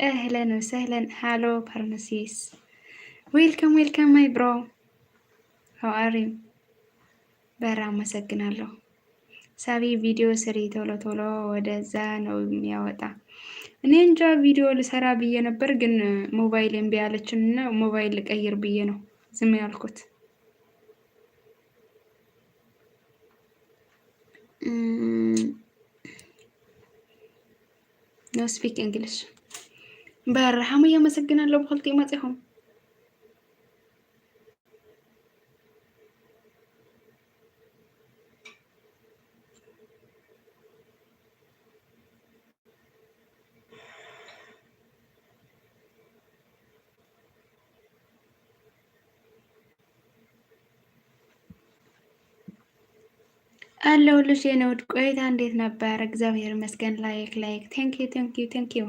أهلا وسهلا. هالو بارنسيس. ዌልካም ማይ ብሮ ሃው አር ዩ? በጣም አመሰግናለሁ። ሳቢ ቪዲዮ ስሪ ቶሎ ቶሎ ወደዛ ነው የሚያወጣ። እኔ እንጃ ቪዲዮ ልሰራ ብዬ ነበር ግን ሞባይል እምቢ አለችና ሞባይል ልቀይር ብዬ ነው ዝም ያልኩት። ኖ ስፒክ እንግሊሽ። በጣም አመሰግናለሁ ብልጥ ይመጽሁም አለሁልሽ የኔ ውድ። ቆይታ እንዴት ነበር? እግዚአብሔር ይመስገን። ላይክ ቴንክ ዩ